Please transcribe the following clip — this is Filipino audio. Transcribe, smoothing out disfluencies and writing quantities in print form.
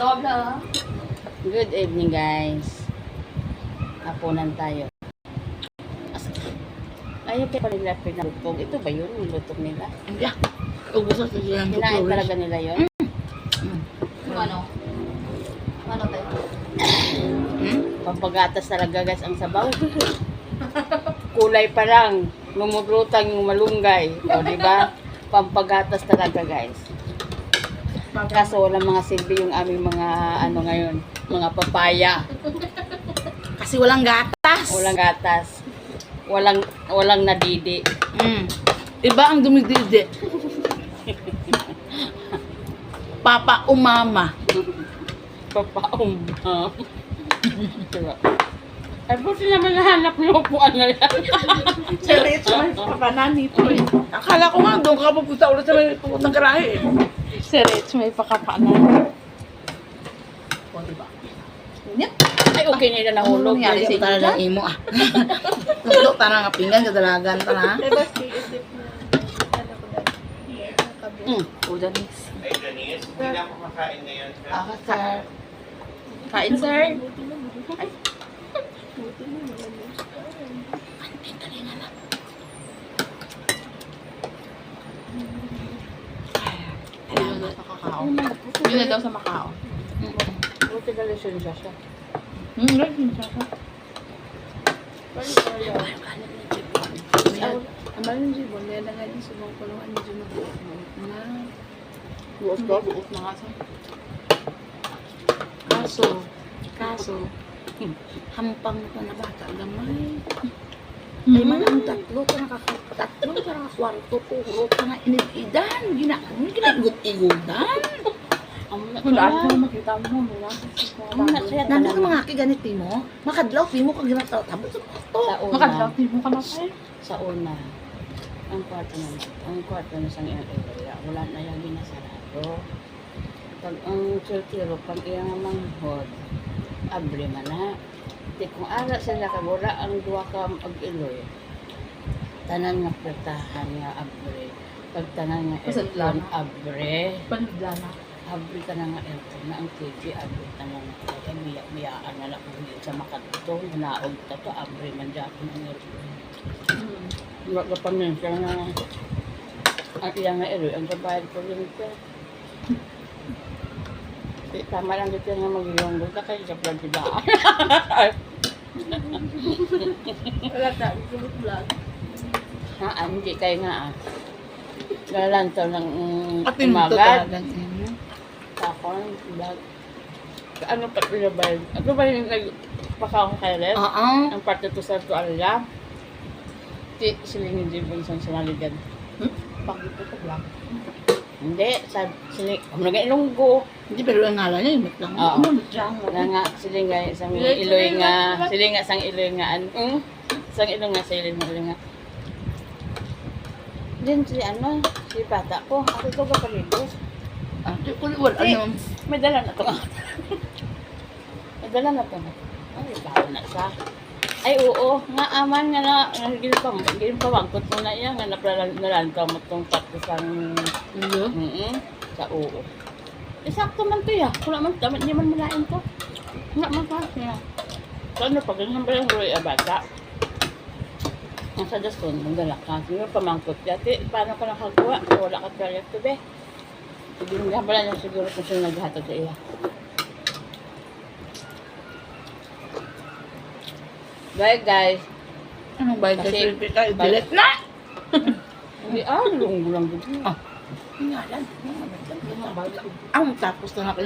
Good evening, guys. Hapunan tayo. Ayaw pa nila pinalutog. Ito ba yun? Yung lutog nila? Hindi. Ubus sa silang Kinain tutuloy. talaga nila yun? Ano? Ano tayo? Pampagatas talaga, guys, ang sabaw. Kulay pa lang. Lumulutang yung malunggay. O, diba? Pampagatas talaga, guys. Kaso walang mga silbi yung aming mga ano ngayon, mga papaya. Kasi walang gatas. Walang gatas. Walang nadidi. Iba ang dumididi. Papa umama. Papaumam. Diba? Ay, buti naman nahanap yung upuan na yan. Si Rich, may pakapanan nito eh. Akala ko nga doon ka pupunta ulit sa may pukot ng garahe eh. Si Rich, may pakapanan. O, diba? Ay, okay nila nahulog. Ano nangyari sa Medyo- talaga ng imo ah. Tulo, tarang nga pinggan, kadalagan ka na. Uda mix. Ay, Janice, hindi na ako kakain ngayon. Sir. Kain, sir. Yun na daw sa Macau. Buti na lisensya siya. Amal ng jibon, kaya na nga yung subang kulungan ni Jun na. Buos ko. Buot na nga sa. Kaso, hampang ko na bata, gamay. Ay man ang tatlo ka nakakwarto, puro ka na inipidan, ginaigot-igudan. Kung ano mo makita mo, mula. Ang nasaya Nanda talaga. ka mga kiganiti mo, makadlaw, mo kang ginatawtabot sa kwarto. Sa una. Makadlaki mo ka na sa'yo. Sa una. Ang kwarto na sang iyang area. Wala na yung ginasarado. Pag ang kirkiro, pag iyang manghod, abre man na. Di kung ara sila kagura, ang duwa ka mag-iloy. Tanan nga pertahan nga abre. Pag tanan nga aircon, abre. Panidlana. Abre ka na nga aircon na ang TV, abre ka na nga. Kaya miyaan na lang kung sa makadto, naog ka to, abre man dyan ang aircon. Wala pa man siya na ang iyang nga ero, ang kabayad ko rin ito. Tama lang dito nga mag-iwanggol ka kayo sa plantibaan. Wala ta, gulot vlog. Hindi kayo nga Galantaw ng At yung umaga. talagang Takon, vlog. Ano pa pinabayad? Ano ba yung nagpakaw kay Red? Oo. Ang parte to sa tuwalya. Silingin din po isang sinaligan. Bakit ito sa vlog? Hindi, sa siling, nag-ilunggo. Hindi, pero ang ngalan niya, imit lang. Oo. Diyan. Nga siling nga isang Ilay- iloy ilay nga, lang. siling nga isang iloy nga, isang iloy nga, siling nga iloy nga. Din si ano, si bata ko, ako ito ka palibos. Di ko wala, Di. ano. May dala na to. May dala na to. Ay, bawal na siya. Ay, oo, nga aman nga na, ginpamangkot mo na iya, nga nalan ka mo itong takusang, sa oo. Sakto man to ya, wala man tamad, hindi man malain to. Wala man pa siya. So ano, pag ganyan ba yung ruy abata? Ang sa dason, magdala ka. Siguro pamangkot yati, paano ka nakagawa? Wala ka kaya to be. Hindi nga pala niya siguro kung sino naghatod sa iya. Bye guys. Anong bayad ka? Kasi- Delete na! Hindi lunggulang dito. Ang ngalan. Ang tapos na natin.